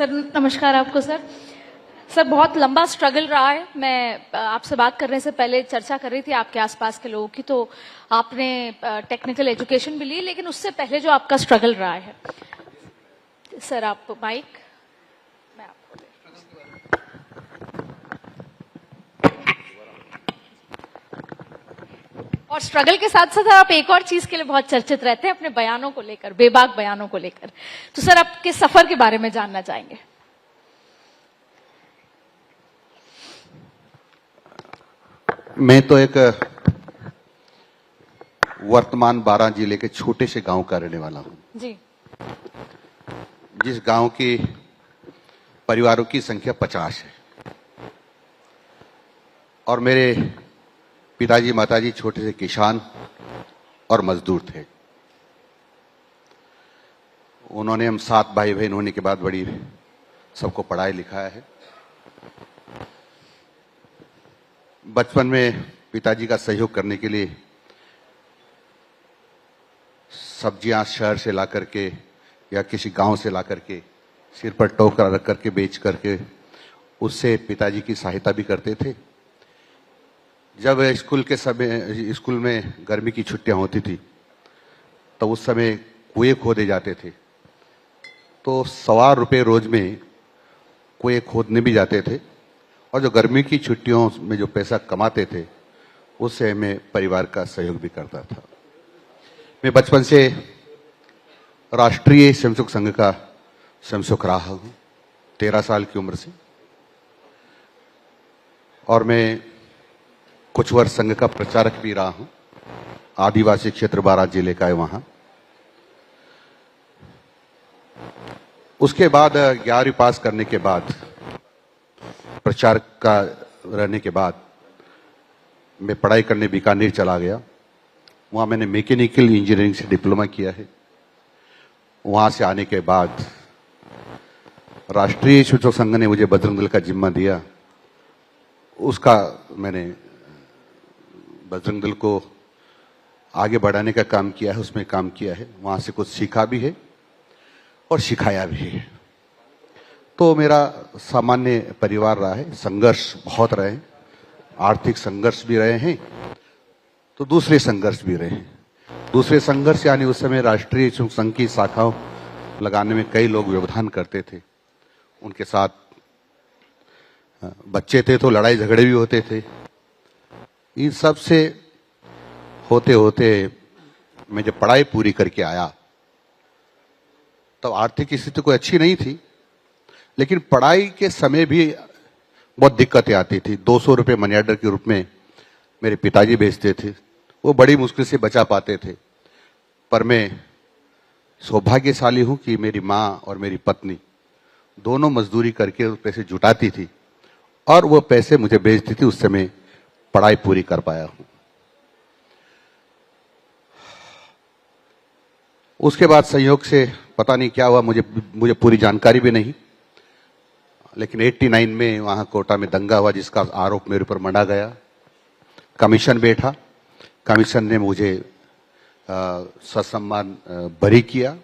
Sir नमस्कार आपको sir. Sir बहुत लंबा स्ट्रगल रहा है। मैं आपसे बात करने से पहले चर्चा कर रही थी आपके आसपास के लोगों की, तो आपने टेक्निकल एजुकेशन भी ली, लेकिन उससे पहले जो आपका स्ट्रगल रहा है सर, आप माइक मैं आपको और स्ट्रगल के साथ साथ आप एक और चीज के लिए बहुत चर्चित रहते हैं, अपने बयानों को लेकर, बेबाक बयानों को लेकर। तो सर आपके सफर के बारे में जानना चाहेंगे। मैं तो एक वर्तमान 12 जिले के छोटे से गांव का रहने वाला हूं जी। जिस गांव की परिवारों की संख्या 50 है और मेरे पिताजी माताजी छोटे से किसान और मजदूर थे। उन्होंने हम 7 भाई बहन होने के बाद बड़ी सबको पढ़ाई लिखाया है। बचपन में पिताजी का सहयोग करने के लिए सब्जियां शहर से ला करके या किसी गांव से ला करके सिर पर टोकरा रख करके बेच करके उससे पिताजी की सहायता भी करते थे। जब स्कूल में गर्मी की छुट्टियां होती थी तो उस समय कुएं खोदे जाते थे, तो ₹125 रोज में कुएं खोदने भी जाते थे और जो गर्मी की छुट्टियों में जो पैसा कमाते थे उससे मैं परिवार का सहयोग भी करता था। मैं बचपन से राष्ट्रीय स्वयंसेवक संघ का स्वयंसेवक रहा हूं 13 साल की उम्र से, और मैं कुछ वर्ष संघ का प्रचारक भी रहा हूं। आदिवासी क्षेत्र 12 जिले का है वहां। उसके बाद 11वीं पास करने के बाद, प्रचारक का रहने के बाद मैं पढ़ाई करने बीकानेर चला गया। वहां मैंने मैकेनिकल इंजीनियरिंग से डिप्लोमा किया है। वहां से आने के बाद राष्ट्रीय स्वयंसेवक संघ ने मुझे बजरंग दल का जिम्मा दिया। उसका मैंने बजरंग दल को आगे बढ़ाने का काम किया है, उसमें काम किया है। वहां से कुछ सीखा भी है और सिखाया भी है। तो मेरा सामान्य परिवार रहा है। संघर्ष बहुत रहे, आर्थिक संघर्ष भी रहे हैं, तो दूसरे संघर्ष भी रहे हैं। दूसरे संघर्ष यानी उस समय राष्ट्रीय स्वयंसेवक संघ की शाखाओं लगाने में कई लोग योगदान करते थे। उनके साथ बच्चे थे तो लड़ाई झगड़े भी होते थे। इन सब से होते होते मैं जब पढ़ाई पूरी करके आया तब आर्थिक स्थिति कोई अच्छी नहीं थी, लेकिन पढ़ाई के समय भी बहुत दिक्कतें आती थी। 200 रुपये मनी ऑर्डर के रूप में मेरे पिताजी भेजते थे, वो बड़ी मुश्किल से बचा पाते थे। पर मैं सौभाग्यशाली हूं कि मेरी माँ और मेरी पत्नी दोनों मजदूरी करके उस पैसे जुटाती थी और वो पैसे मुझे भेजती थी। उससे मैं पढ़ाई पूरी कर पाया हूं। उसके बाद संयोग से पता नहीं क्या हुआ, मुझे पूरी जानकारी भी नहीं, लेकिन 89 में वहां कोटा में दंगा हुआ जिसका आरोप मेरे ऊपर मंडा गया। कमीशन बैठा, कमीशन ने मुझे ससम्मान बरी किया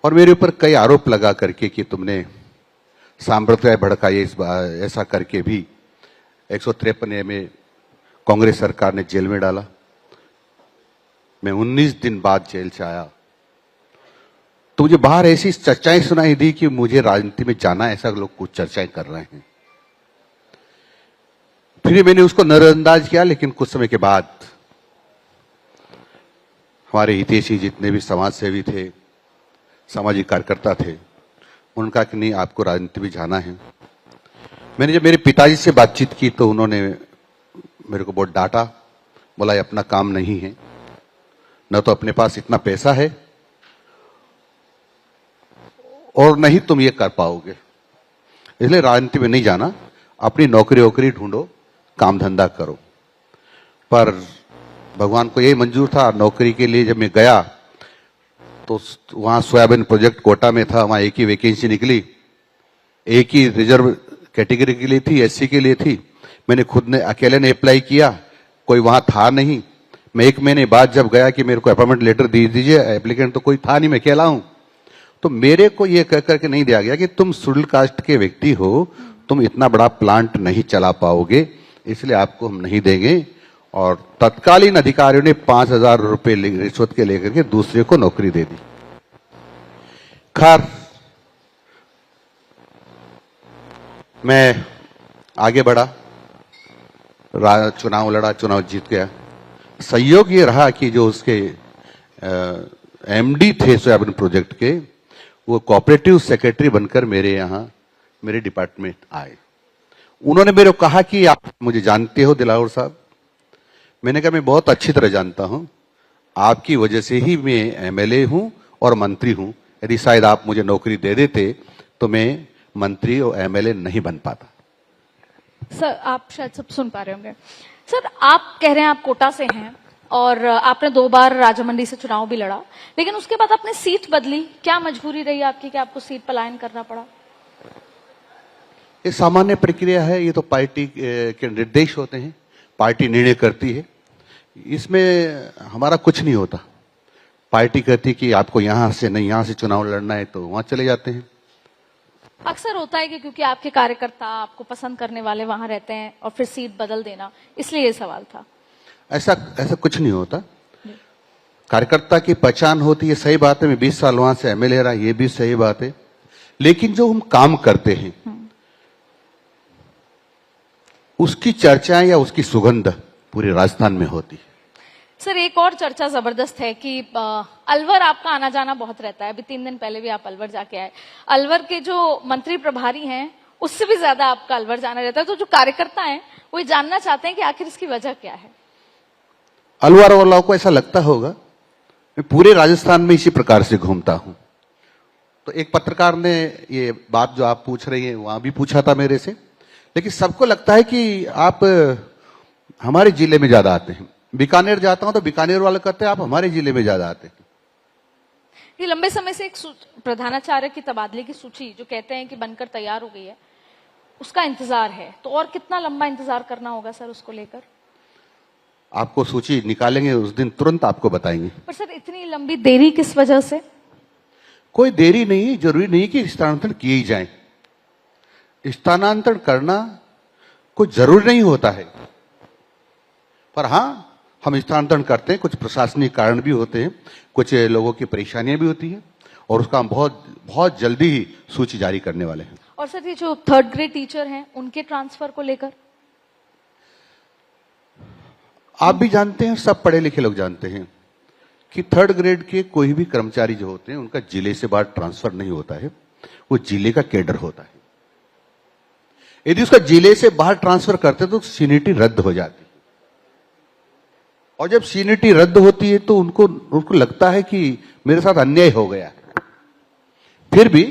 और मेरे ऊपर कई आरोप लगा करके कि तुमने सांप्रदाय भड़काई, ऐसा करके भी 153 में कांग्रेस सरकार ने जेल में डाला। मैं 19 दिन बाद जेल से आया तो मुझे बाहर ऐसी चर्चाएं सुनाई दी कि मुझे राजनीति में जाना, ऐसा लोग कुछ चर्चाएं कर रहे हैं। फिर मैंने उसको नजरअंदाज किया, लेकिन कुछ समय के बाद हमारे हितैषी जितने भी समाज सेवी थे, सामाजिक कार्यकर्ता थे, उनका कि नहीं आपको राजनीति में जाना है। मैंने जब मेरे पिताजी से बातचीत की तो उन्होंने मेरे को बहुत डांटा, बोला ये अपना काम नहीं है, न तो अपने पास इतना पैसा है और नहीं तुम ये कर पाओगे, इसलिए राजनीति में नहीं जाना, अपनी नौकरी वोकरी ढूंढो, काम धंधा करो। पर भगवान को यही मंजूर था। नौकरी के लिए जब मैं गया तो वहां सोयाबीन प्रोजेक्ट कोटा में था, वहां एक ही वैकेंसी निकली, एक ही रिजर्व कैटेगरी के लिए थी, एससी के लिए थी। मैंने खुद ने अकेले ने अप्लाई किया, कोई वहां था नहीं। मैं 1 महीने बाद जब गया कि मेरे को अपॉइंटमेंट लेटर दे दीजिए, एप्लीकेंट तो कोई था नहीं, मैं अकेला हूं। तो मेरे को ये कह करके नहीं दिया गया कि तुम शेड्यूल कास्ट के व्यक्ति हो, तुम इतना बड़ा प्लांट नहीं चला पाओगे, इसलिए आपको हम नहीं देंगे। और तत्कालीन अधिकारियों ने 5,000 रुपए रिश्वत के लेकर के दूसरे को नौकरी दे दी। खैर, मैं आगे बढ़ा, चुनाव लड़ा, चुनाव जीत गया। संयोग ये रहा कि जो उसके एमडी थे सोयाबीन प्रोजेक्ट के, वो कोऑपरेटिव सेक्रेटरी बनकर मेरे यहां मेरे डिपार्टमेंट आए। उन्होंने मेरे को कहा कि आप मुझे जानते हो दिलावर साहब? मैंने कहा मैं बहुत अच्छी तरह जानता हूं, आपकी वजह से ही मैं एमएलए हूं और मंत्री हूं। यदि शायद आप मुझे नौकरी दे देते तो मैं मंत्री और एमएलए नहीं बन पाता। सर, आप शायद सब सुन पा रहे होंगे। सर, आप कह रहे हैं आप कोटा से हैं और आपने 2 बार राजामंडी से चुनाव भी लड़ा, लेकिन उसके बाद आपने सीट बदली। क्या मजबूरी रही आपकी कि आपको सीट पलायन करना पड़ा? ये सामान्य प्रक्रिया है, ये तो पार्टी के निर्देश होते हैं, पार्टी निर्णय करती है, इसमें हमारा कुछ नहीं होता। पार्टी कहती कि आपको यहां से नहीं, यहां से चुनाव लड़ना है तो वहां चले जाते हैं। अक्सर होता है कि क्योंकि आपके कार्यकर्ता, आपको पसंद करने वाले वहां रहते हैं और फिर सीट बदल देना, इसलिए ये सवाल था। ऐसा कुछ नहीं होता। कार्यकर्ता की पहचान होती है, सही बात है। मैं 20 साल वहां से एमएलए रहा, ये भी सही बात है। लेकिन जो हम काम करते हैं उसकी चर्चाएं या उसकी सुगंध पूरे राजस्थान में होती है। सर, एक और चर्चा जबरदस्त है कि अलवर आपका आना जाना बहुत रहता है। अभी 3 दिन पहले भी आप अलवर जाके आए। अलवर के जो मंत्री प्रभारी हैं उससे भी ज्यादा आपका अलवर जाना रहता है। तो जो कार्यकर्ता हैं वो ये जानना चाहते हैं कि आखिर इसकी वजह क्या है। अलवर वालों को ऐसा लगता होगा मैं पूरे राजस्थान में इसी प्रकार से घूमता हूं। तो एक पत्रकार ने ये बात जो आप पूछ रही हैं वहां भी पूछा था मेरे से, लेकिन सबको लगता है कि आप हमारे जिले में ज्यादा आते हैं। बीकानेर जाता हूं तो बीकानेर वाले कहते हैं आप हमारे जिले में ज्यादा आते हैं। ये लंबे समय से एक प्रधानाचार्य की तबादले की सूची जो कहते हैं कि बनकर तैयार हो गई है, उसका इंतजार है, तो और कितना लंबा इंतजार करना होगा सर उसको लेकर? आपको सूची निकालेंगे उस दिन तुरंत आपको बताएंगे। पर सर, इतनी लंबी देरी किस वजह से? कोई देरी नहीं, जरूरी नहीं कि स्थानांतरण किए ही जाए। स्थानांतरण करना कोई जरूरी नहीं होता है, पर हां हम स्थानांतरण करते हैं। कुछ प्रशासनिक कारण भी होते हैं, कुछ लोगों की परेशानियां भी होती हैं, और उसका हम बहुत जल्दी ही सूची जारी करने वाले हैं। और सर, ये जो 3rd ग्रेड टीचर हैं उनके ट्रांसफर को लेकर? आप भी जानते हैं, सब पढ़े लिखे लोग जानते हैं कि 3rd ग्रेड के कोई भी कर्मचारी जो होते हैं उनका जिले से बाहर ट्रांसफर नहीं होता है, वो जिले का कैडर होता है। यदि उसका जिले से बाहर ट्रांसफर करते तो सीनियरिटी रद्द हो जाती, और जब सीनियरिटी रद्द होती है तो उनको लगता है कि मेरे साथ अन्याय हो गया है। फिर भी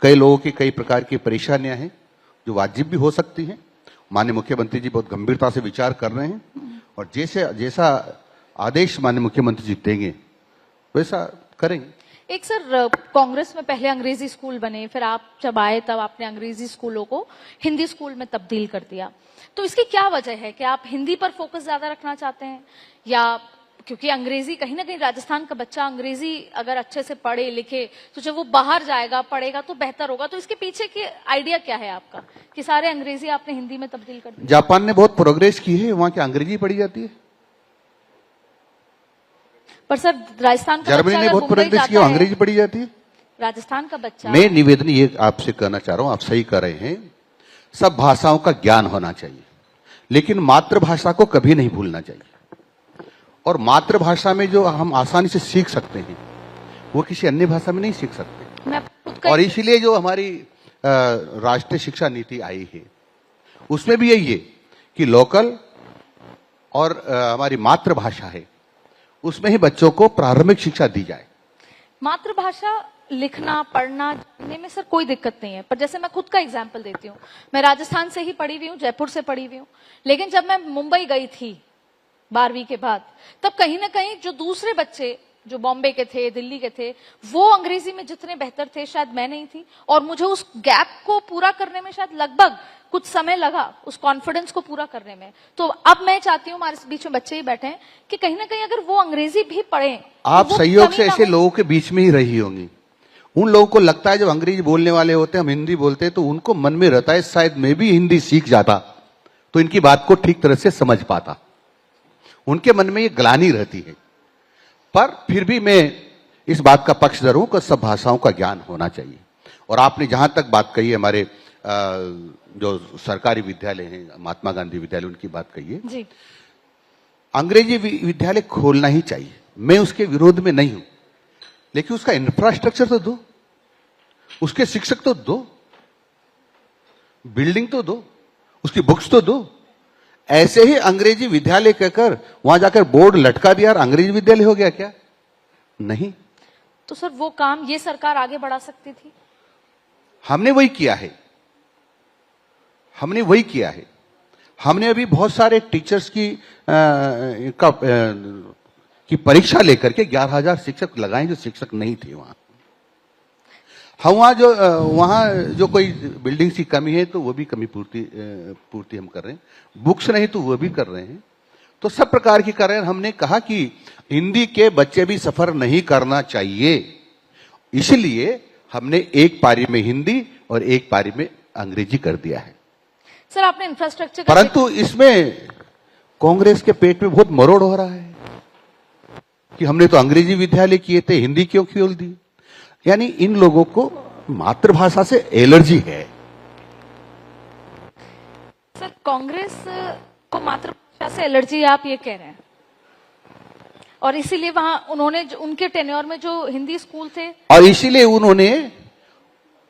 कई लोगों की कई प्रकार की परेशानियां हैं जो वाजिब भी हो सकती हैं। माननीय मुख्यमंत्री जी बहुत गंभीरता से विचार कर रहे हैं, और जैसा आदेश माननीय मुख्यमंत्री जी देंगे वैसा करेंगे। एक सर, कांग्रेस में पहले अंग्रेजी स्कूल बने, फिर आप जब आए तब आपने अंग्रेजी स्कूलों को हिंदी स्कूल में तब्दील कर दिया। तो इसकी क्या वजह है कि आप हिंदी पर फोकस ज्यादा रखना चाहते हैं, या क्योंकि अंग्रेजी कहीं ना कहीं राजस्थान का बच्चा अंग्रेजी अगर अच्छे से पढ़े लिखे तो जब वो बाहर जाएगा पढ़ेगा तो बेहतर होगा? तो इसके पीछे के आइडिया क्या है आपका कि सारे अंग्रेजी आपने हिंदी में तब्दील कर दिया? जापान ने बहुत प्रोग्रेस की है, वहां की अंग्रेजी पढ़ी जाती है। पर सर, राजस्थान का जर्मनी ने बहुत प्रोग्रेस की, अंग्रेजी पढ़ी जाती है। राजस्थान का बच्चा, मैं निवेदन ये आपसे कहना चाह रहा हूं, आप सही कर रहे हैं, सब भाषाओं का ज्ञान होना चाहिए, लेकिन मातृभाषा को कभी नहीं भूलना चाहिए। और मातृभाषा में जो हम आसानी से सीख सकते हैं वो किसी अन्य भाषा में नहीं सीख सकते। और इसीलिए जो हमारी राष्ट्रीय शिक्षा नीति आई है उसमें भी यही है कि लोकल और हमारी मातृभाषा है उसमें ही बच्चों को प्रारंभिक शिक्षा दी जाए। मातृभाषा लिखना पढ़ना जानने में सर कोई दिक्कत नहीं है, पर जैसे मैं खुद का एग्जाम्पल देती हूँ, मैं राजस्थान से ही पढ़ी हुई हूँ, जयपुर से पढ़ी हुई हूँ, लेकिन जब मैं मुंबई गई थी 12वीं के बाद, तब कहीं ना कहीं जो दूसरे बच्चे जो बॉम्बे के थे, दिल्ली के थे, वो अंग्रेजी में जितने बेहतर थे शायद मैं नहीं थी, और मुझे उस गैप को पूरा करने में शायद लगभग कुछ समय लगा, उस कॉन्फिडेंस को पूरा करने में। तो अब मैं चाहती हूँ, हमारे बीच में बच्चे ही बैठे हैं, कि कहीं ना कहीं अगर वो अंग्रेजी भी पढ़ें। आप संयोग से ऐसे लोगों के बीच में ही रही होंगी, उन लोगों को लगता है जब अंग्रेजी बोलने वाले होते हैं हम हिंदी बोलते हैं तो उनको मन में रहता है शायद मैं भी हिंदी सीख जाता तो इनकी बात को ठीक तरह से समझ पाता। उनके मन में ये ग्लानि रहती है। पर फिर भी मैं इस बात का पक्षधर हूं कि सब भाषाओं का ज्ञान होना चाहिए। और आपने जहां तक बात कही है हमारे जो सरकारी विद्यालय हैं, महात्मा गांधी विद्यालय, उनकी बात कही है जी। अंग्रेजी विद्यालय खोलना ही चाहिए, मैं उसके विरोध में नहीं हूं, लेकिन उसका इंफ्रास्ट्रक्चर तो दो, उसके शिक्षक तो दो, बिल्डिंग तो दो, उसकी बुक्स तो दो। ऐसे ही अंग्रेजी विद्यालय कहकर वहां जाकर बोर्ड लटका दिया और अंग्रेजी विद्यालय हो गया क्या? नहीं। तो सर वो काम ये सरकार आगे बढ़ा सकती थी। हमने वही किया है, हमने वही किया है। हमने अभी बहुत सारे टीचर्स की परीक्षा लेकर के 11,000 शिक्षक लगाए जो शिक्षक नहीं थे वहां। हम वहां जो कोई बिल्डिंग की कमी है तो वो भी कमी पूर्ति हम कर रहे हैं, बुक्स नहीं तो वो भी कर रहे हैं, तो सब प्रकार की कर रहे हैं। हमने कहा कि हिंदी के बच्चे भी सफर नहीं करना चाहिए, इसलिए हमने एक पारी में हिंदी और एक पारी में अंग्रेजी कर दिया है। सर आपने इंफ्रास्ट्रक्चर परंतु इसमें कांग्रेस के पेट में बहुत मरोड़ हो रहा है कि हमने तो अंग्रेजी विद्यालय किए थे, हिंदी क्यों खोल दी। यानी इन लोगों को मातृभाषा से एलर्जी है। सर कांग्रेस को मातृभाषा से एलर्जी आप ये कह रहे हैं, और इसीलिए वहां उन्होंने उनके टेन्योर में जो हिंदी स्कूल थे और इसीलिए उन्होंने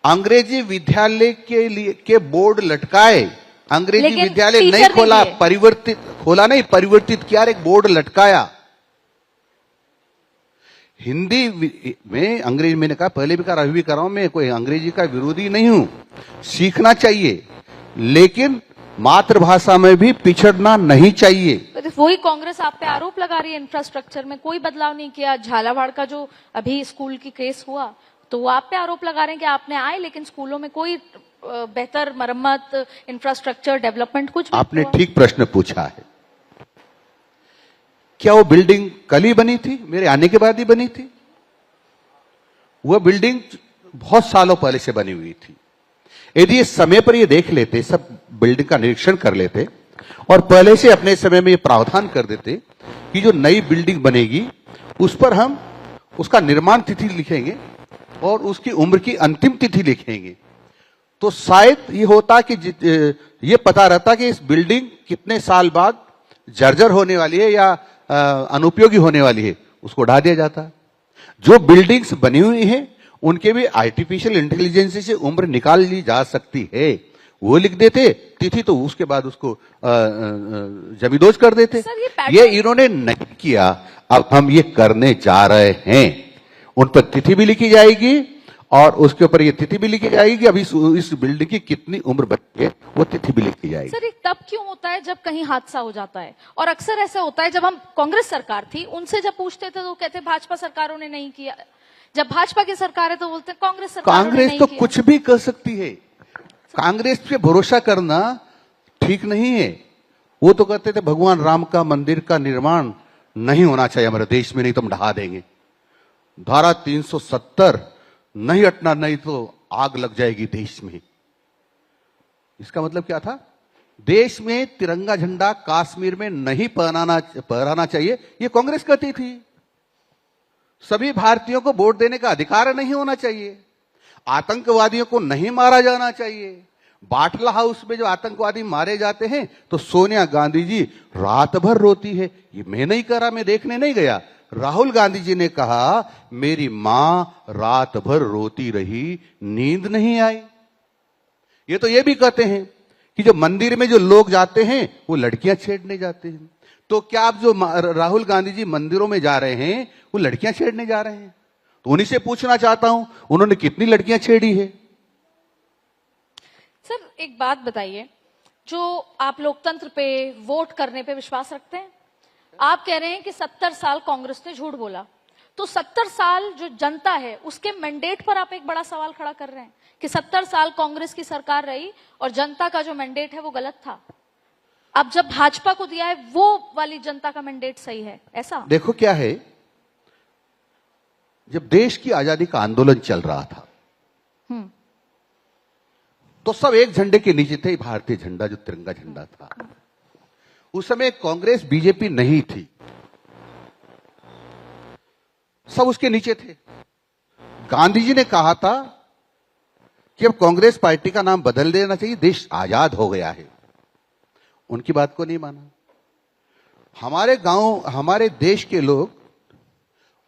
अंग्रेजी विद्यालय के लिए के बोर्ड लटकाए। अंग्रेजी विद्यालय नहीं खोला, परिवर्तित किया, एक बोर्ड लटकाया। हिंदी में अंग्रेजी, मैंने कहा पहले भी कहा अभी भी कर रहा हूं, मैं कोई अंग्रेजी का विरोधी नहीं हूं, सीखना चाहिए, लेकिन मातृभाषा में भी पिछड़ना नहीं चाहिए। वही कांग्रेस आप पे आरोप लगा रही है, इंफ्रास्ट्रक्चर में कोई बदलाव नहीं किया। झालावाड़ का जो अभी स्कूल की केस हुआ तो वो आप पे आरोप लगा रहे हैं कि आपने आए लेकिन स्कूलों में कोई बेहतर मरम्मत, इंफ्रास्ट्रक्चर डेवलपमेंट कुछ भी। आपने ठीक प्रश्न पूछा है। क्या वो बिल्डिंग कल ही बनी थी, मेरे आने के बाद ही बनी थी? वह बिल्डिंग बहुत सालों पहले से बनी हुई थी। यदि इस समय पर ये देख लेते, सब बिल्डिंग का निरीक्षण कर लेते और पहले से अपने समय में ये प्रावधान कर देते कि जो नई बिल्डिंग बनेगी उस पर हम उसका निर्माण तिथि लिखेंगे और उसकी उम्र की अंतिम तिथि लिखेंगे, तो शायद ये होता कि ये पता रहता कि इस बिल्डिंग कितने साल बाद जर्जर होने वाली है या अनुपयोगी होने वाली है, उसको ढा दिया जाता। जो बिल्डिंग्स बनी हुई हैं उनके भी आर्टिफिशियल इंटेलिजेंस से उम्र निकाल ली जा सकती है, वो लिख देते तिथि, तो उसके बाद उसको जमीदोज कर देते। ये इन्होंने नहीं किया, अब हम ये करने जा रहे हैं। उन पर तिथि भी लिखी जाएगी और उसके ऊपर ये तिथि भी लिखी जाएगी, अभी इस बिल्डिंग की कितनी उम्र बची है वो तिथि भी लिखी जाएगी। सर ये तब क्यों होता है जब कहीं हादसा हो जाता है, और अक्सर ऐसा होता है जब हम कांग्रेस सरकार थी उनसे जब पूछते थे तो कहते भाजपा सरकारों ने नहीं किया, जब भाजपा की सरकार है तो बोलते हैं कांग्रेस सरकार ने नहीं किया। कांग्रेस तो कुछ भी कर सकती है, कांग्रेस पे भरोसा करना ठीक नहीं है। वो तो कहते थे भगवान राम का मंदिर का निर्माण नहीं होना चाहिए हमारे देश में, नहीं तो हम ढहा देंगे। धारा 370 नहीं हटना, नहीं तो आग लग जाएगी देश में। इसका मतलब क्या था? देश में तिरंगा झंडा कश्मीर में नहीं फहराना चाहिए, ये कांग्रेस कहती थी। सभी भारतीयों को वोट देने का अधिकार नहीं होना चाहिए, आतंकवादियों को नहीं मारा जाना चाहिए। बाटला हाउस में जो आतंकवादी मारे जाते हैं तो सोनिया गांधी जी रात भर रोती है, ये मैं नहीं करा, मैं देखने नहीं गया। राहुल गांधी जी ने कहा मेरी मां रात भर रोती रही, नींद नहीं आई। ये तो ये भी कहते हैं कि जो मंदिर में जो लोग जाते हैं वो लड़कियां छेड़ने जाते हैं। तो क्या आप जो राहुल गांधी जी मंदिरों में जा रहे हैं वो लड़कियां छेड़ने जा रहे हैं? तो उन्हीं से पूछना चाहता हूं उन्होंने कितनी लड़कियां छेड़ी है। सर एक बात बताइए, जो आप लोकतंत्र पे, वोट करने पे विश्वास रखते हैं? आप कह रहे हैं कि 70 साल कांग्रेस ने झूठ बोला, तो 70 साल जो जनता है उसके मैंडेट पर आप एक बड़ा सवाल खड़ा कर रहे हैं कि 70 साल कांग्रेस की सरकार रही और जनता का जो मैंडेट है वो गलत था। अब जब भाजपा को दिया है वो वाली जनता का मैंडेट सही है, ऐसा? देखो क्या है, जब देश की आजादी का आंदोलन चल रहा था तो सब एक झंडे के नीचे थे, भारतीय झंडा जो तिरंगा झंडा था। उस समय कांग्रेस बीजेपी नहीं थी, सब उसके नीचे थे। गांधी जी ने कहा था कि अब कांग्रेस पार्टी का नाम बदल देना चाहिए, देश आजाद हो गया है। उनकी बात को नहीं माना। हमारे गांव, हमारे देश के लोग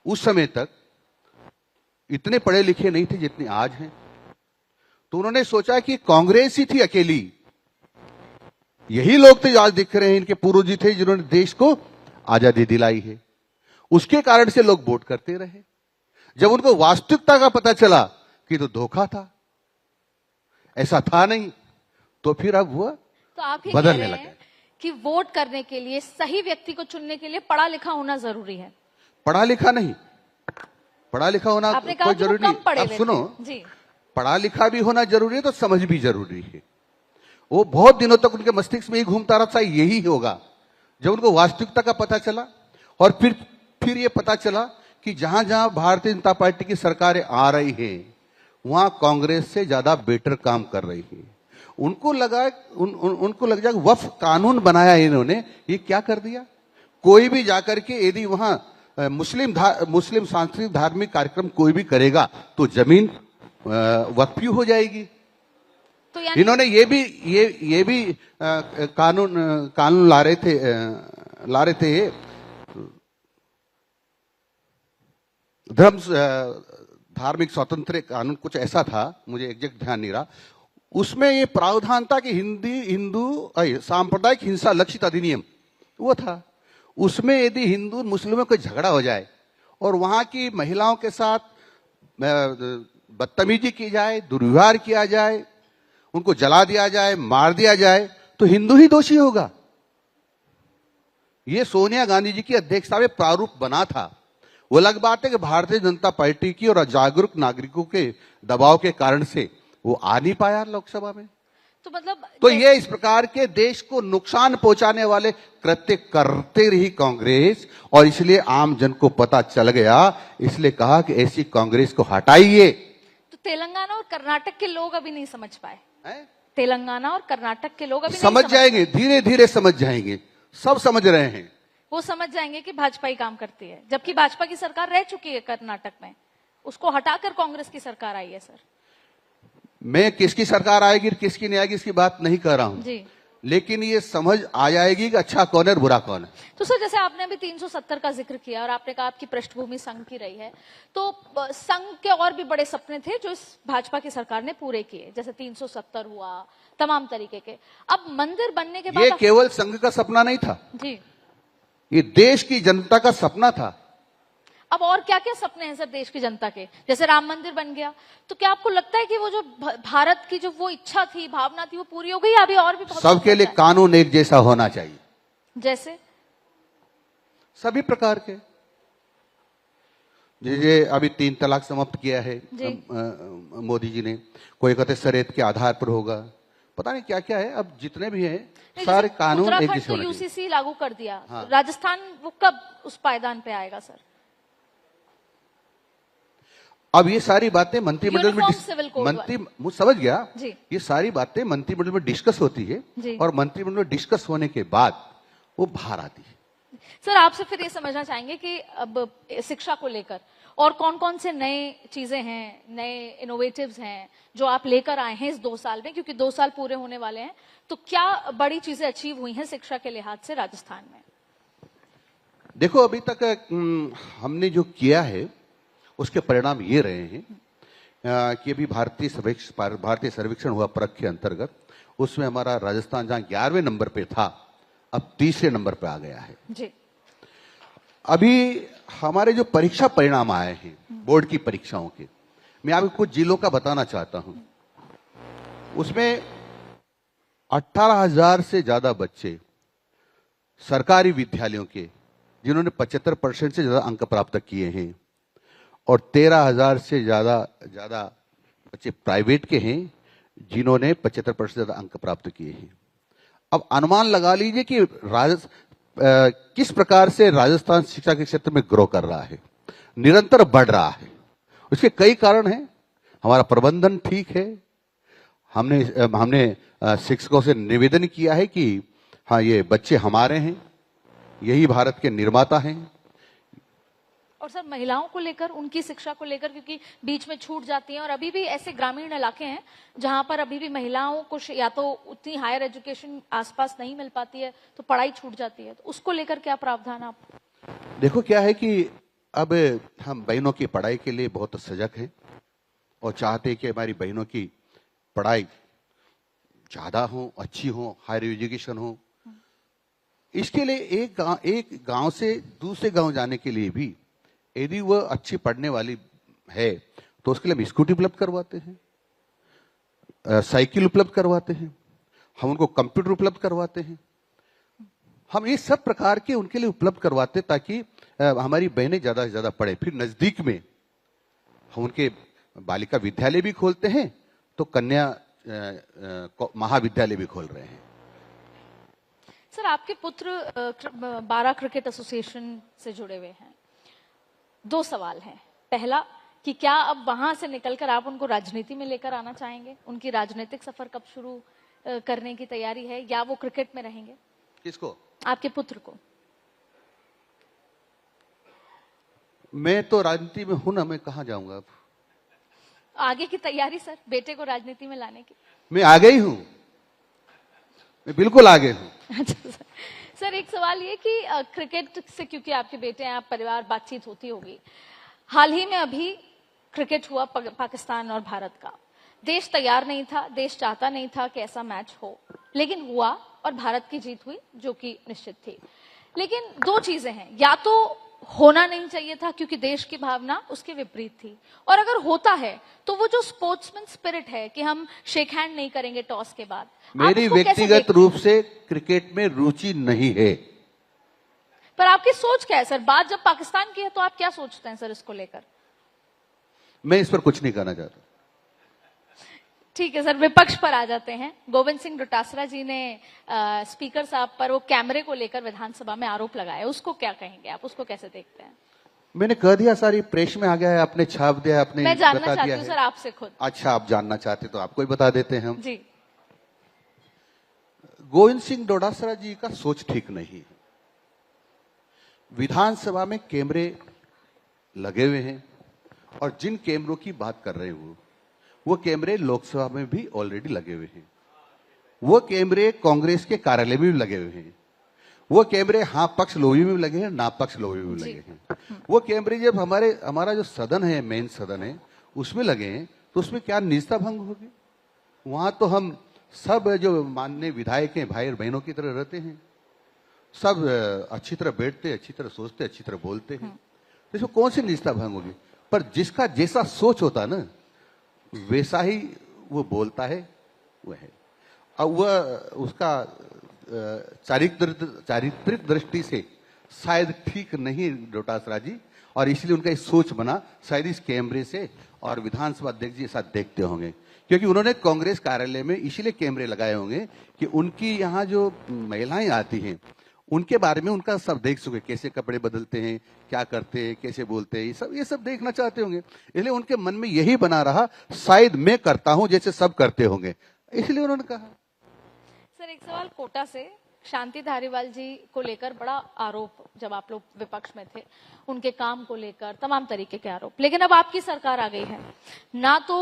उस समय तक इतने पढ़े लिखे नहीं थे जितने आज हैं। तो उन्होंने सोचा कि कांग्रेस ही थी अकेली, यही लोग थे जो आज दिख रहे हैं, इनके पूर्वज थे जिन्होंने देश को आजादी दिलाई है। उसके कारण से लोग वोट करते रहे। जब उनको वास्तविकता का पता चला कि तो धोखा था, ऐसा था नहीं, तो फिर अब वो तो आप ये बदलने कह रहे हैं कि वोट करने के लिए, सही व्यक्ति को चुनने के लिए पढ़ा लिखा होना जरूरी है? पढ़ा लिखा नहीं, पढ़ा लिखा होना कोई जरूरी नहीं। अब सुनो जी, पढ़ा लिखा भी होना जरूरी है तो समझ भी जरूरी है। वो बहुत दिनों तक उनके मस्तिष्क में ही घूमता रहा, यही होगा। जब उनको वास्तविकता का पता चला और फिर ये पता चला कि जहां जहां भारतीय जनता पार्टी की सरकारें आ रही हैं वहां कांग्रेस से ज्यादा बेटर काम कर रही है। उनको लगा उनको लग जाएगा वक्फ कानून बनाया इन्होंने, ये क्या कर दिया। कोई भी जाकर के यदि वहां मुस्लिम सांस्कृतिक धार्मिक कार्यक्रम कोई भी करेगा तो जमीन वक्फी हो जाएगी। तो इन्होंने ये भी कानून ला रहे थे धार्मिक स्वातंत्र्य कानून, कुछ ऐसा था, मुझे एग्जैक्ट ध्यान नहीं रहा। उसमें ये प्रावधान था कि हिंदू सांप्रदायिक हिंसा लक्षित अधिनियम वो था। उसमें यदि हिंदू मुस्लिमों का झगड़ा हो जाए और वहां की महिलाओं के साथ बदतमीजी की जाए, दुर्व्यवहार किया जाए, उनको जला दिया जाए, मार दिया जाए, तो हिंदू ही दोषी होगा। यह सोनिया गांधी जी की अध्यक्षता में प्रारूप बना था। वो अलग बात है कि भारतीय जनता पार्टी की और जागरूक नागरिकों के दबाव के कारण से वो आ नहीं पाया लोकसभा में। तो मतलब तो ये इस प्रकार के देश को नुकसान पहुंचाने वाले कृत्य करते रही कांग्रेस, और इसलिए आम जन को पता चल गया, इसलिए कहा कि ऐसी कांग्रेस को हटाइए। तो तेलंगाना और कर्नाटक के लोग अभी नहीं समझ पाए हैं? तेलंगाना और कर्नाटक के लोग अभी समझ जाएंगे, धीरे धीरे समझ जाएंगे। सब समझ रहे हैं। वो समझ जाएंगे कि भाजपा ही काम करती है, जबकि भाजपा की सरकार रह चुकी है कर्नाटक में, उसको हटाकर कांग्रेस की सरकार आई है। सर, मैं किसकी सरकार आएगी किसकी नहीं आएगी इसकी बात नहीं कर रहा हूं जी, लेकिन ये समझ आ जाएगी कि अच्छा कौन है और बुरा कौन है। तो सर, जैसे आपने अभी 370 का जिक्र किया और आपने कहा आपकी पृष्ठभूमि संघ की रही है, तो संघ के और भी बड़े सपने थे जो इस भाजपा की सरकार ने पूरे किए, जैसे 370 हुआ, तमाम तरीके के। अब मंदिर बनने के बाद ये केवल संघ का सपना नहीं था जी, ये देश की जनता का सपना था। अब और क्या क्या सपने हैं सर देश की जनता के? जैसे राम मंदिर बन गया, तो क्या आपको लगता है कि वो जो भारत की जो वो इच्छा थी, भावना थी, वो पूरी हो गई? अभी और भी बहुत सबके लिए कानून एक जैसा होना चाहिए, जैसे सभी प्रकार के। जैसे अभी 3 तलाक समाप्त किया है मोदी जी ने, कोई कहते शरीयत के आधार पर होगा, पता नहीं क्या क्या है। अब जितने भी हैं सारे कानून एक जैसे होने चाहिए। यूसीसी लागू कर दिया। हाँ। राजस्थान वो कब उस पायदान पे आएगा सर? अब ये सारी बातें मंत्रिमंडल में मुझे समझ गया जी। ये सारी बातें मंत्रिमंडल में डिस्कस होती है और मंत्रिमंडल में डिस्कस होने के बाद वो बाहर आती है। सर, आपसे फिर ये समझना चाहेंगे कि अब शिक्षा को लेकर और कौन कौन से नए चीजें हैं, नए इनोवेटिव्स हैं जो आप लेकर आए हैं इस 2 साल में, क्योंकि 2 साल पूरे होने वाले हैं, तो क्या बड़ी चीजें अचीव हुई हैं शिक्षा के लिहाज से राजस्थान में? देखो, अभी तक हमने जो किया है उसके परिणाम ये रहे हैं कि अभी भारतीय सर्वेक्षण हुआ परख के अंतर्गत, उसमें हमारा राजस्थान जहां 11वें नंबर पे था अब 3रे नंबर पे आ गया है जी। अभी हमारे जो परीक्षा परिणाम आए हैं बोर्ड की परीक्षाओं के, मैं आपको कुछ जिलों का बताना चाहता हूं। उसमें 18,000 से ज्यादा बच्चे सरकारी विद्यालयों के जिन्होंने 75% से ज्यादा अंक प्राप्त किए हैं, और 13,000 से ज्यादा बच्चे प्राइवेट के हैं जिन्होंने 75% से ज्यादा अंक प्राप्त किए हैं। अब अनुमान लगा लीजिए कि किस प्रकार से राजस्थान शिक्षा के क्षेत्र में ग्रो कर रहा है। निरंतर बढ़ रहा है। उसके कई कारण हैं। हमारा प्रबंधन ठीक है। हमने शिक्षकों से निवेदन किया है कि हाँ, ये बच्चे हमारे हैं, यही भारत के निर्माता हैं। और सर महिलाओं को लेकर, उनकी शिक्षा को लेकर, क्योंकि बीच में छूट जाती हैं और अभी भी ऐसे ग्रामीण इलाके हैं जहां पर अभी भी महिलाओं को या तो उतनी हायर एजुकेशन आसपास नहीं मिल पाती है, तो पढ़ाई छूट जाती है, तो उसको लेकर क्या प्रावधान आप? देखो क्या है कि अब हम बहनों की पढ़ाई के लिए बहुत सजग हैं और चाहते हैं कि हमारी बहनों की पढ़ाई ज्यादा हो, अच्छी हो, हायर एजुकेशन हो। इसके लिए एक गांव से दूसरे गांव जाने के लिए भी यदि वह अच्छी पढ़ने वाली है तो उसके लिए हम स्कूटी उपलब्ध करवाते हैं, साइकिल उपलब्ध करवाते हैं, हम उनको कंप्यूटर उपलब्ध करवाते हैं। हम ये सब प्रकार के उनके लिए उपलब्ध करवाते ताकि हमारी बहनें ज्यादा से ज्यादा पढ़े। फिर नजदीक में हम उनके बालिका विद्यालय भी खोलते हैं, तो कन्या महाविद्यालय भी खोल रहे हैं। सर आपके पुत्र बारा क्रिकेट एसोसिएशन से जुड़े हुए हैं। 2 सवाल हैं। पहला कि क्या अब वहां से निकलकर आप उनको राजनीति में लेकर आना चाहेंगे? उनकी राजनीतिक सफर कब शुरू करने की तैयारी है, या वो क्रिकेट में रहेंगे? किसको? आपके पुत्र को। मैं तो राजनीति में हूं ना, मैं कहां जाऊंगा अब? आगे की तैयारी सर, बेटे को राजनीति में लाने की? मैं आगे ही हूं, मैं बिल्कुल आगे हूं। अच्छा सर, एक सवाल ये कि क्रिकेट से, क्योंकि आपके बेटे हैं, आप परिवार बातचीत होती होगी, हाल ही में अभी क्रिकेट हुआ पाकिस्तान और भारत का। देश तैयार नहीं था, देश चाहता नहीं था कि ऐसा मैच हो, लेकिन हुआ और भारत की जीत हुई, जो कि निश्चित थी। लेकिन 2 चीजें हैं, या तो होना नहीं चाहिए था क्योंकि देश की भावना उसके विपरीत थी, और अगर होता है तो वो जो स्पोर्ट्समैन स्पिरिट है कि हम शेक हैंड नहीं करेंगे टॉस के बाद। मेरी व्यक्तिगत रूप से क्रिकेट में रुचि नहीं है। पर आपकी सोच क्या है सर? बात जब पाकिस्तान की है तो आप क्या सोचते हैं सर इसको लेकर? मैं इस पर कुछ नहीं कहना चाहता। ठीक है सर, विपक्ष पर आ जाते हैं। गोविंद सिंह डोटासरा जी ने स्पीकर साहब पर वो कैमरे को लेकर विधानसभा में आरोप लगाया, उसको क्या कहेंगे आप? उसको कैसे देखते हैं? मैंने कह दिया, सारी प्रेस में आ गया है, आपने छाप दिया, आपने मैं जानना चाहती हूँ सर आपसे खुद। अच्छा, आप जानना चाहते तो आपको ही बता देते हैं हम जी। गोविंद सिंह डोटासरा जी का सोच ठीक नहीं है। विधानसभा में कैमरे लगे हुए हैं और जिन कैमरों की बात कर रहे हो वो कैमरे लोकसभा में भी ऑलरेडी लगे हुए हैं। वो कैमरे कांग्रेस के कार्यालय में भी लगे हुए हैं। वो कैमरे हाँ पक्ष लोबी में भी लगे हैं, ना पक्ष लोबी में भी लगे हैं। वो कैमरे जब हमारा जो सदन है, मेन सदन है, उसमें लगे हैं तो उसमें क्या निजता भंग होगी? वहां तो हम सब जो माननीय विधायक हैं, भाई और बहनों की तरह रहते हैं, सब अच्छी तरह बैठते, अच्छी तरह सोचते, अच्छी तरह बोलते हैं, तो इसमें कौन सी निजता भंग होगी? पर जिसका जैसा सोच होता है ना, वैसा ही वो बोलता है, वो है। अब वह उसका चारित्रिक दृष्टि से शायद ठीक नहीं डोटासरा जी, और इसलिए उनका एक सोच बना शायद इस कैमरे से, और विधानसभा अध्यक्ष जी साथ देखते होंगे, क्योंकि उन्होंने कांग्रेस कार्यालय में इसीलिए कैमरे लगाए होंगे कि उनकी यहाँ जो महिलाएं आती हैं उनके बारे में उनका सब देख सके, कैसे कपड़े बदलते हैं, क्या करते हैं, कैसे बोलते हैं, ये सब देखना चाहते होंगे। इसलिए उनके मन में यही बना रहा, शायद मैं करता हूं जैसे सब करते होंगे, इसलिए उन्होंने कहा। सर एक सवाल कोटा से, शांति धारीवाल जी को लेकर बड़ा आरोप, जब आप लोग विपक्ष में थे, उनके काम को लेकर तमाम तरीके के आरोप, लेकिन अब आपकी सरकार आ गई है, ना तो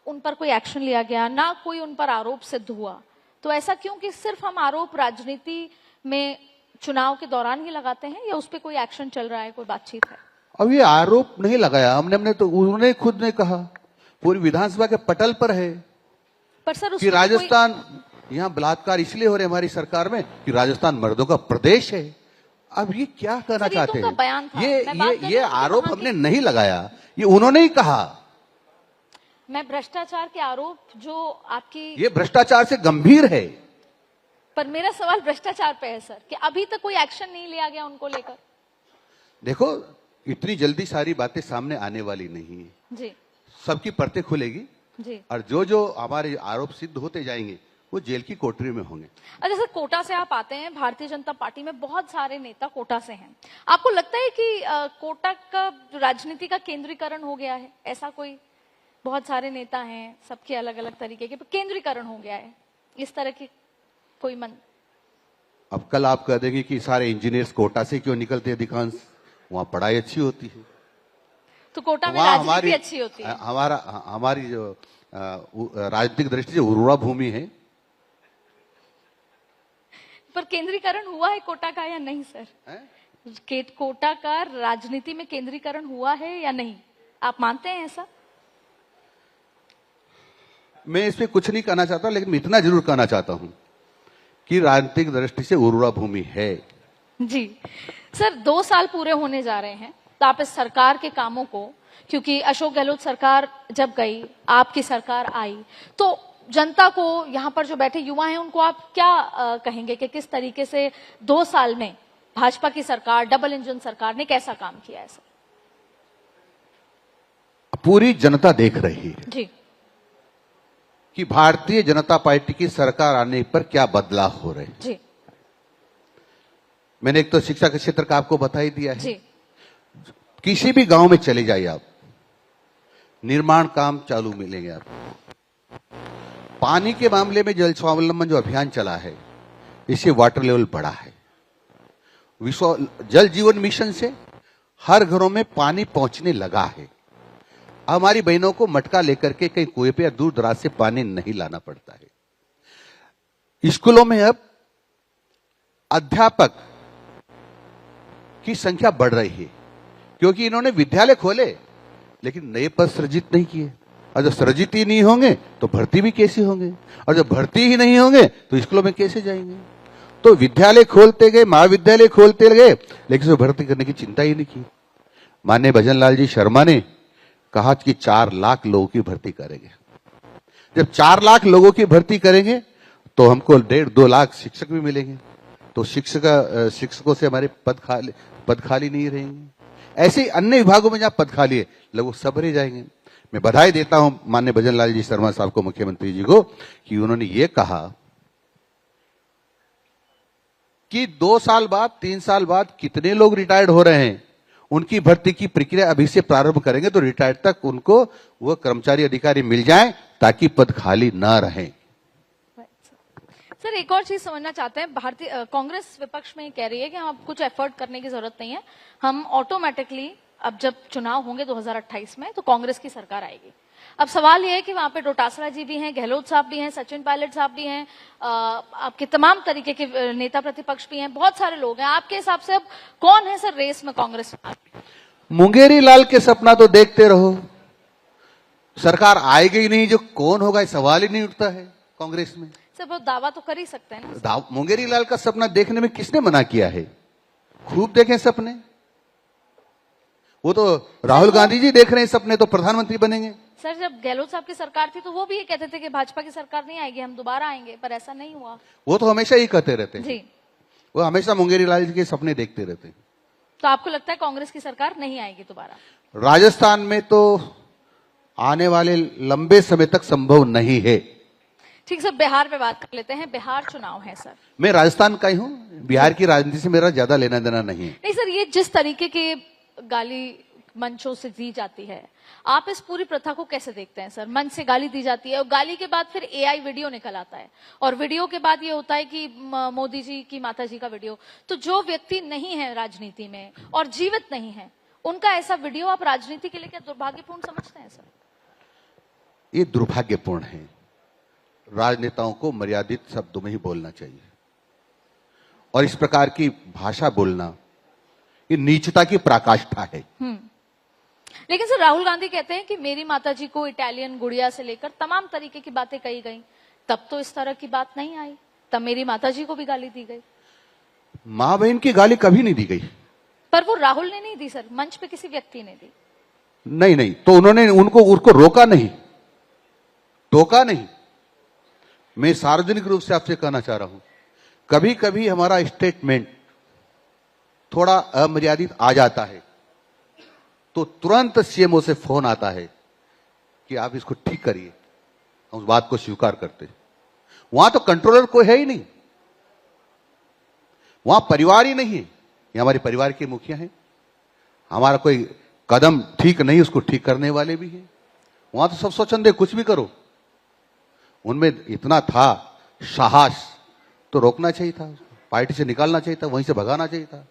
उन पर कोई एक्शन लिया गया, ना कोई उन पर आरोप सिद्ध हुआ, तो ऐसा क्यों कि सिर्फ हम आरोप राजनीति में चुनाव के दौरान ही लगाते हैं, या उस पर कोई एक्शन चल रहा है, कोई बातचीत है? अब ये आरोप नहीं लगाया हमने तो उन्होंने खुद ने कहा, पूरी विधानसभा के पटल पर है। पर सर कि राजस्थान यहाँ बलात्कार इसलिए हो रहे हमारी सरकार में कि राजस्थान मर्दों का प्रदेश है। अब ये क्या कहना चाहते हैं? ये आरोप हमने नहीं लगाया, ये उन्होंने ही कहा। मैं भ्रष्टाचार के आरोप जो आपकी, ये भ्रष्टाचार से गंभीर है। पर मेरा सवाल भ्रष्टाचार पे है सर, कि अभी तक कोई एक्शन नहीं लिया गया उनको लेकर। देखो, इतनी जल्दी सारी बातें सामने आने वाली नहीं है जी। सबकी परतें खुलेगी जी। और जो जो हमारे आरोप सिद्ध होते जाएंगे वो जेल की कोठरी में होंगे। अच्छा सर, कोटा से आप आते हैं, भारतीय जनता पार्टी में बहुत सारे नेता कोटा से हैं। आपको लगता है कि कोटा का राजनीति का केंद्रीकरण हो गया है? ऐसा कोई, बहुत सारे नेता हैं, सबके अलग अलग तरीके के, केंद्रीकरण हो गया है, इस तरह की कोई मन? अब कल आप कह देंगे कि सारे इंजीनियर्स कोटा से क्यों निकलते, अधिकांश वहां पढ़ाई अच्छी होती है, तो कोटा में वहाँ राजनीति अच्छी होती है। हमारी जो राजनीतिक दृष्टि से उर्वरा भूमि है। पर केंद्रीकरण हुआ है कोटा का या नहीं सर? कोटा का राजनीति में केंद्रीकरण हुआ है या नहीं, आप मानते हैं ऐसा? मैं इस पे कुछ नहीं कहना चाहता, लेकिन मैं इतना जरूर कहना चाहता हूं कि राजनीतिक दृष्टि से उर्वरा भूमि है। जी सर, 2 साल पूरे होने जा रहे हैं, तो आप इस सरकार के कामों को, क्योंकि अशोक गहलोत सरकार जब गई, आपकी सरकार आई, तो जनता को, यहाँ पर जो बैठे युवा हैं, उनको आप क्या कहेंगे कि किस तरीके से 2 साल में भाजपा की सरकार, डबल इंजन सरकार ने कैसा काम किया है सर? पूरी जनता देख रही है जी कि भारतीय जनता पार्टी की सरकार आने पर क्या बदलाव हो रहे हैं। जी मैंने एक तो शिक्षा के क्षेत्र का आपको बता ही दिया है। जी किसी भी गांव में चले जाइए आप, निर्माण काम चालू मिलेंगे आपको। पानी के मामले में जल स्वावलंबन जो अभियान चला है, इससे वाटर लेवल बढ़ा है। विश्व जल जीवन मिशन से हर घरों में पानी पहुंचने लगा है। हमारी बहनों को मटका लेकर के कहीं कुएं पे या दूर दराज से पानी नहीं लाना पड़ता है। स्कूलों में अब अध्यापक की संख्या बढ़ रही है, क्योंकि इन्होंने विद्यालय खोले लेकिन नए पद सृजित नहीं किए। और जब सृजित ही नहीं होंगे तो भर्ती भी कैसे होंगे, और जब भर्ती ही नहीं होंगे तो स्कूलों में कैसे जाएंगे। तो विद्यालय खोलते गए, महाविद्यालय खोलते गए, लेकिन उसमें भर्ती करने की चिंता ही नहीं की। माननीय भजन लाल जी शर्मा ने कहा कि 4 लाख लोगों की भर्ती करेंगे। जब 4 लाख लोगों की भर्ती करेंगे तो हमको 1.5-2 लाख शिक्षक भी मिलेंगे, तो शिक्षकों से हमारे पद खाली नहीं रहेंगे। ऐसे ही अन्य विभागों में जहां पद खाली है, लोग सब रह जाएंगे। मैं बधाई देता हूं माननीय भजन लाल जी शर्मा साहब को, मुख्यमंत्री जी को, कि उन्होंने ये कहा कि 2 साल बाद, 3 साल बाद कितने लोग रिटायर्ड हो रहे हैं, उनकी भर्ती की प्रक्रिया अभी से प्रारंभ करेंगे, तो रिटायर्ड तक उनको वो कर्मचारी अधिकारी मिल जाएं ताकि पद खाली ना रहे। सर, एक और चीज समझना चाहते हैं, भारतीय कांग्रेस विपक्ष में कह रही है कि हम कुछ एफर्ट करने की जरूरत नहीं है, हम ऑटोमेटिकली, अब जब चुनाव होंगे 2028 में, तो कांग्रेस की सरकार आएगी। अब सवाल यह है कि वहां पे डोटासरा जी भी हैं, गहलोत साहब भी हैं, सचिन पायलट साहब भी हैं, आपके तमाम तरीके के नेता प्रतिपक्ष भी हैं, बहुत सारे लोग हैं। आपके हिसाब से अब कौन है सर रेस में कांग्रेस? मुंगेरी लाल के सपना तो देखते रहो, सरकार आएगी ही नहीं, जो कौन होगा सवाल ही नहीं उठता है कांग्रेस में। सर, वो दावा तो कर ही सकते हैं ना। मुंगेरी लाल का सपना देखने में किसने मना किया है? खूब देखें सपने, वो तो राहुल गांधी जी देख रहे हैं सपने, तो प्रधानमंत्री बनेंगे। सर, जब गहलोत साहब की सरकार थी तो वो भी ये कहते थे कि भाजपा की सरकार नहीं आएगी, हम दोबारा आएंगे, पर ऐसा नहीं हुआ। वो तो हमेशा ही कहते रहते हैं जी, वो हमेशा मुंगेरी लाल जी के सपने देखते रहते हैं। तो आपको लगता है कांग्रेस की सरकार नहीं आएगी दोबारा? राजस्थान में तो आने वाले लंबे समय तक संभव नहीं है। ठीक सर, बिहार पे बात कर लेते हैं। बिहार चुनाव है सर। मैं राजस्थान का ही हूं, बिहार की राजनीति से मेरा ज्यादा लेना देना नहीं है। नहीं सर, ये जिस तरीके के गाली मंचों से दी जाती है, आप इस पूरी प्रथा को कैसे देखते हैं सर? मंच से गाली दी जाती है और गाली के बाद फिर एआई वीडियो निकल आता है, और वीडियो के बाद ये होता है कि मोदी जी की माता जी का वीडियो। तो जो व्यक्ति नहीं है राजनीति में और जीवित नहीं है, उनका ऐसा वीडियो आप राजनीति के लिए क्या दुर्भाग्यपूर्ण समझते हैं सर? ये दुर्भाग्यपूर्ण है। राजनेताओं को मर्यादित शब्दों में ही बोलना चाहिए, और इस प्रकार की भाषा बोलना ये नीचता की पराकाष्ठा है। लेकिन सर, राहुल गांधी कहते हैं कि मेरी माताजी को इटालियन गुड़िया से लेकर तमाम तरीके की बातें कही गई, तब तो इस तरह की बात नहीं आई, तब मेरी माताजी को भी गाली दी गई। मां बहन की गाली कभी नहीं दी गई। पर वो राहुल ने नहीं दी सर, मंच पे किसी व्यक्ति ने दी। नहीं, तो उन्होंने उसको रोका नहीं, टोका नहीं। मैं सार्वजनिक रूप से आपसे कहना चाह रहा हूं, कभी कभी हमारा स्टेटमेंट थोड़ा अमर्यादित आ जाता है तो तुरंत सीएमओ से फोन आता है कि आप इसको ठीक करिए, हम उस बात को स्वीकार करते हैं। वहां तो कंट्रोलर कोई है ही नहीं, वहां परिवार ही नहीं है। ये हमारे परिवार के मुखिया हैं, हमारा कोई कदम ठीक नहीं उसको ठीक करने वाले भी हैं। वहां तो सब स्वच्छंदे, कुछ भी करो। उनमें इतना था साहस, तो रोकना चाहिए था, पार्टी से निकालना चाहिए था, वहीं से भगाना चाहिए था।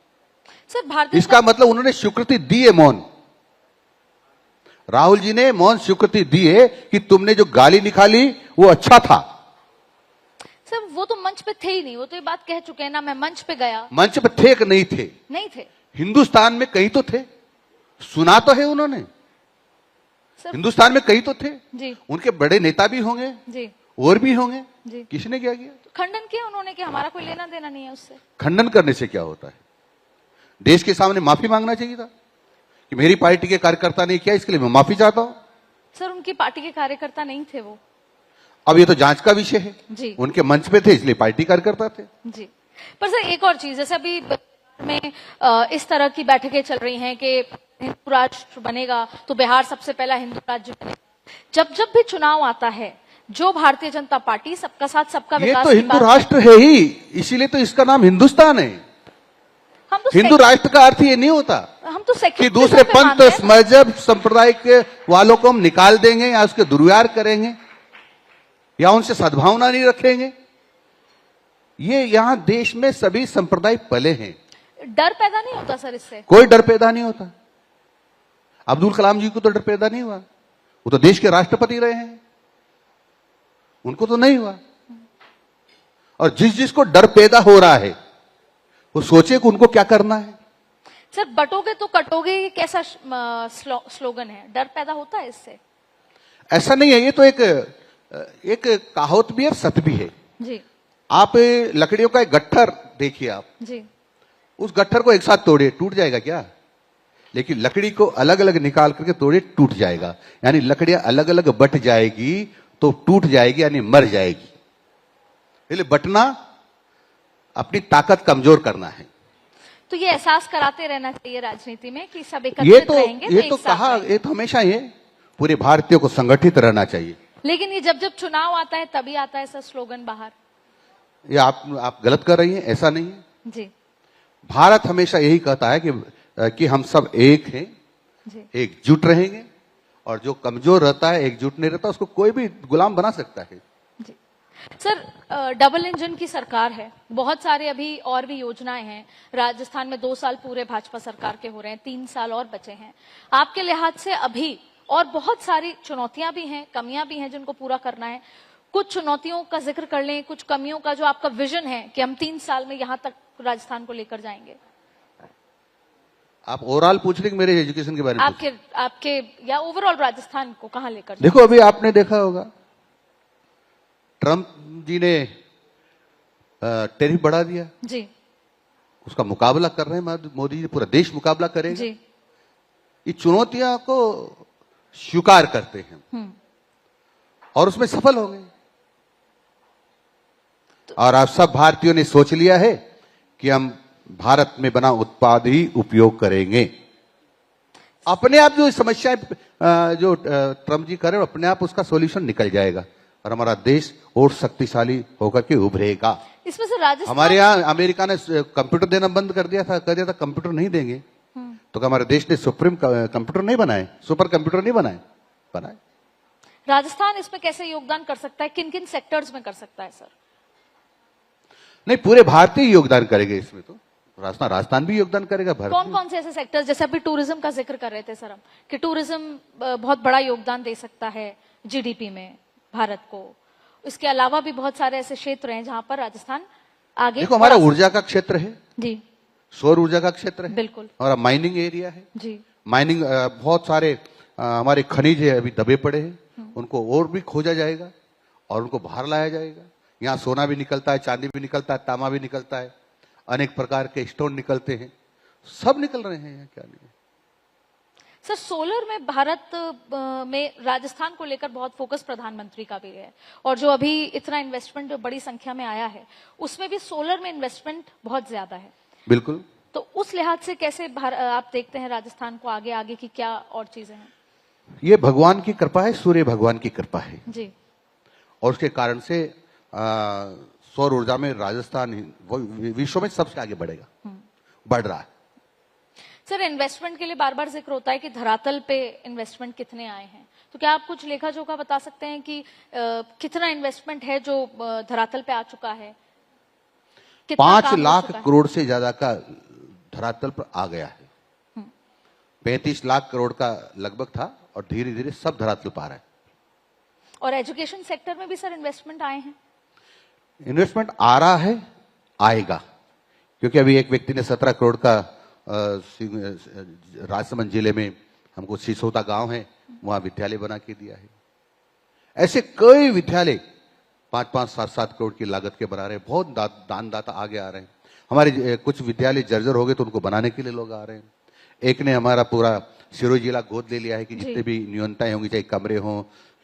सर भारतीय इसका मतलब उन्होंने स्वीकृति दी है, मौन। राहुल जी ने मौन स्वीकृति दी है कि तुमने जो गाली निकाली वो अच्छा था। सर वो तो मंच पे थे ही नहीं, वो तो ये बात कह चुके हैं ना, मैं मंच पे गया। मंच पे थे कि नहीं थे? नहीं थे। हिंदुस्तान में कहीं तो थे, सुना तो है उन्होंने। सर हिंदुस्तान में कहीं तो थे जी उनके बड़े नेता भी होंगे जी और भी होंगे। जी किसने क्या किया? खंडन किया उन्होंने कि हमारा कोई लेना देना नहीं है उससे। खंडन करने से क्या होता है? देश के सामने माफी मांगना चाहिए था कि मेरी पार्टी के कार्यकर्ता ने किया, इसके लिए मैं माफी चाहता हूं। सर उनकी पार्टी के कार्यकर्ता नहीं थे वो। अब ये तो जांच का विषय है। जी उनके मंच पे थे इसलिए पार्टी कार्यकर्ता थे। जी। पर सर एक और चीज, जैसे अभी बिहार में इस तरह की बैठकें चल रही हैं कि हिंदू राष्ट्र बनेगा तो बिहार सबसे पहला हिंदू राज्य बनेगा। जब जब भी चुनाव आता है, जो भारतीय जनता पार्टी सबका साथ सबका ये विकास तो की हिंदू बात- राष्ट्र है ही, इसीलिए तो इसका नाम हिंदुस्तान है। हम तो हिंदू राष्ट्र का अर्थ ये नहीं होता हम तो कि सेक्युलरिज्म दूसरे पे पंथ मानते हैं। मजहब संप्रदाय के वालों को हम निकाल देंगे या उसके दुर्व्यवहार करेंगे या उनसे सद्भावना नहीं रखेंगे। ये यहां देश में सभी संप्रदाय पले हैं, डर पैदा नहीं होता सर इससे? कोई डर पैदा नहीं होता। अब्दुल कलाम जी को तो डर पैदा नहीं हुआ, वो तो देश के राष्ट्रपति रहे हैं, उनको तो नहीं हुआ। और जिसको डर पैदा हो रहा है वो सोचे कि उनको क्या करना है। सर बटोगे तो कटोगे, ये कैसा स्लोगन है? डर पैदा होता है इससे? ऐसा नहीं है, ये तो एक कहावत भी है, सत्य भी है। जी आप लकड़ियों का एक गट्ठर देखिए, आप जी उस गट्ठर को एक साथ तोड़िए, टूट जाएगा क्या? लेकिन लकड़ी को अलग अलग निकाल करके तोड़िए, टूट जाएगा। यानी लकड़ियां अलग अलग बट जाएगी तो टूट जाएगी, यानी मर जाएगी। इसलिए बटना अपनी ताकत कमजोर करना है। तो ये एहसास कराते रहना चाहिए राजनीति में कि सब एकत्रित रहेंगे ये एक तो साथ कहा, रहेंगे। ये तो हमेशा ये पूरे भारतीयों को संगठित रहना चाहिए। लेकिन ये जब जब चुनाव आता है तभी आता है सर स्लोगन बाहर। ये आप गलत कर रही हैं, ऐसा नहीं है। जी भारत हमेशा यही कहता है कि हम सब एक हैं, जी एकजुट रहेंगे, और जो कमजोर रहता है, एकजुट नहीं रहता, उसको कोई भी गुलाम बना सकता है। जी। सर डबल इंजन की सरकार है, बहुत सारे अभी और भी योजनाएं हैं। राजस्थान में 2 साल पूरे भाजपा सरकार के हो रहे हैं, 3 साल और बचे हैं। आपके लिहाज से अभी और बहुत सारी चुनौतियां भी हैं, कमियां भी हैं जिनको पूरा करना है। कुछ चुनौतियों का जिक्र कर लें, कुछ कमियों का, जो आपका विजन है कि हम 3 साल में यहां तक राजस्थान को लेकर जाएंगे। आप ओवरऑल पूछ रहे हैं मेरे एजुकेशन के बारे में? आपके या ओवरऑल राजस्थान को कहां लेकर जाएंगे? देखो, अभी आपने देखा होगा ट्रंप जी ने टैरिफ बढ़ा दिया, जी उसका मुकाबला कर रहे हैं मोदी जी, पूरा देश मुकाबला करेगा। जी ये चुनौतियां को स्वीकार करते हैं और उसमें सफल हो गए। और आप सब भारतीयों ने सोच लिया है कि हम भारत में बना उत्पाद ही उपयोग करेंगे। अपने आप जो समस्याएं जो ट्रंप जी कर रहे हैं, अपने आप उसका सॉल्यूशन निकल जाएगा और हमारा देश और शक्तिशाली होकर के उभरेगा। इसमें से राजस्थान, हमारे यहाँ अमेरिका ने कंप्यूटर देना बंद कर दिया था, कंप्यूटर नहीं देंगे। तो हमारे देश ने सुप्रीम कंप्यूटर नहीं बनाए, सुपर कंप्यूटर नहीं बनाए। राजस्थान इसमें कैसे योगदान कर सकता है? किन किन सेक्टर्स में कर सकता है सर? नहीं, पूरे भारतीय योगदान करेंगे इसमें। तो राजस्थान भी योगदान करेगा। कौन कौन से ऐसे सेक्टर्स, जैसे अभी टूरिज्म का जिक्र कर रहे थे सर हम, कि टूरिज्म बहुत बड़ा योगदान दे सकता है जीडीपी में भारत को। इसके अलावा भी बहुत सारे ऐसे क्षेत्र हैं जहां पर राजस्थान आगे। देखो, हमारा ऊर्जा का क्षेत्र है जी, सौर ऊर्जा का क्षेत्र है, बिल्कुल। और माइनिंग एरिया है जी माइनिंग, बहुत सारे हमारे खनिज है अभी दबे पड़े हैं, उनको और भी खोजा जाएगा और उनको बाहर लाया जाएगा। यहाँ सोना भी निकलता है, चांदी भी निकलता है, तांबा भी निकलता है, अनेक प्रकार के स्टोन निकलते हैं, सब निकल रहे हैं। यहाँ क्या नहीं है सर। सोलर में भारत में राजस्थान को लेकर बहुत फोकस प्रधानमंत्री का भी है, और जो अभी इतना इन्वेस्टमेंट बड़ी संख्या में आया है उसमें भी सोलर में इन्वेस्टमेंट बहुत ज्यादा है। बिल्कुल। तो उस लिहाज से कैसे आप देखते हैं राजस्थान को आगे की क्या और चीजें हैं? ये भगवान की कृपा है, सूर्य भगवान की कृपा है, जी और उसके कारण से सौर ऊर्जा में राजस्थान वो विश्व में सबसे आगे बढ़ेगा, बढ़ रहा है। सर, इन्वेस्टमेंट के लिए बार बार जिक्र होता है कि धरातल पे इन्वेस्टमेंट कितने आए हैं, तो क्या आप कुछ लेखा जोखा बता सकते हैं कि कितना इन्वेस्टमेंट है जो धरातल पे आ चुका है? 5 लाख करोड़ से ज्यादा का धरातल पर आ गया है। 35 लाख करोड़ का लगभग था और धीरे धीरे सब धरातल पर आ रहा है। और एजुकेशन सेक्टर में भी सर इन्वेस्टमेंट आए हैं? इन्वेस्टमेंट आ रहा है, आएगा, क्योंकि अभी एक व्यक्ति ने 17 करोड़ का राजसमंद जिले में हमको सिसोता गांव है, वहां विद्यालय बना के दिया है। ऐसे कई विद्यालय 5-5, 7-7 करोड़ की लागत के बना रहे हैं। बहुत दानदाता आगे आ रहे हैं। हमारे कुछ विद्यालय जर्जर हो गए तो उनको बनाने के लिए लोग आ रहे हैं। एक ने हमारा पूरा सिरोही जिला गोद ले लिया है कि जितने भी न्यूनताएं होंगी, चाहे कमरे हों,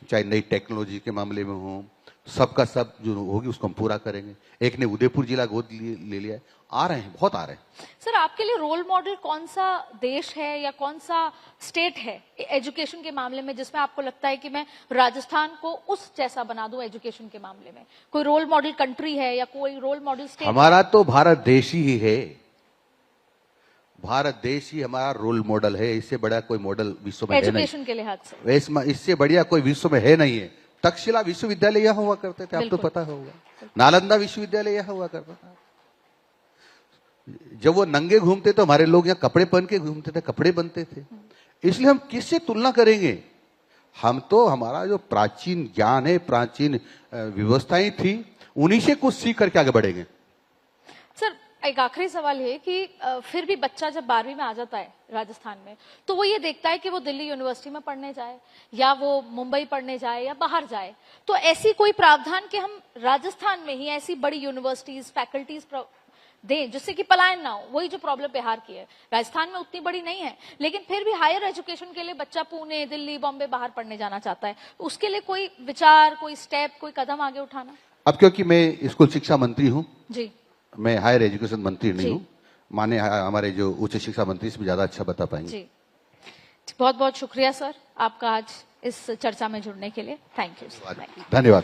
चाहे नई टेक्नोलॉजी के मामले में हो, सबका सब जो होगी उसको हम पूरा करेंगे। एक ने उदयपुर जिला गोद ले लिया है। आ रहे हैं, बहुत आ रहे हैं। सर, आपके लिए रोल मॉडल कौन सा देश है या कौन सा स्टेट है एजुकेशन के मामले में, जिसमें आपको लगता है कि मैं राजस्थान को उस जैसा बना दूं एजुकेशन के मामले में? कोई रोल मॉडल कंट्री है या कोई रोल मॉडल स्टेट? हमारा तो भारत देश ही है। भारत देश ही हमारा रोल मॉडल है। इससे बड़ा कोई मॉडल विश्व में है नहीं एजुकेशन के लिहाज से। इससे बढ़िया कोई विश्व में है नहीं है। तक्षशिला विश्वविद्यालय यहां हुआ करते थे, आपको पता होगा। नालंदा विश्वविद्यालय यहां हुआ करता था। जब वो नंगे घूमते तो हमारे लोग यहाँ कपड़े पहन के घूमते थे, कपड़े बनते थे। इसलिए हम किससे तुलना करेंगे? हम तो, हमारा जो प्राचीन ज्ञान है, प्राचीन व्यवस्थाएं थी, उन्हीं से कुछ सीख करके आगे बढ़ेंगे। सर, एक आखिरी सवाल है कि फिर भी बच्चा जब 12वीं में आ जाता है राजस्थान में, तो वो ये देखता है कि वो दिल्ली यूनिवर्सिटी में पढ़ने जाए या वो मुंबई पढ़ने जाए या बाहर जाए, तो ऐसी कोई प्रावधान कि हम राजस्थान में ही ऐसी बड़ी यूनिवर्सिटीज, फैकल्टीज दें जिससे कि पलायन ना हो? वही जो प्रॉब्लम बिहार की है, राजस्थान में उतनी बड़ी नहीं है, लेकिन फिर भी हायर एजुकेशन के लिए बच्चा पुणे, दिल्ली, बॉम्बे बाहर पढ़ने जाना चाहता है। उसके लिए कोई विचार, कोई स्टेप, कोई कदम आगे उठाना? अब क्योंकि मैं स्कूल शिक्षा मंत्री हूँ जी, मैं हायर एजुकेशन मंत्री नहीं हूँ। माने हमारे जो उच्च शिक्षा मंत्री इसमें ज्यादा अच्छा बता पाएंगे। जी, बहुत बहुत शुक्रिया सर आपका आज इस चर्चा में जुड़ने के लिए। Thank you. धन्यवाद।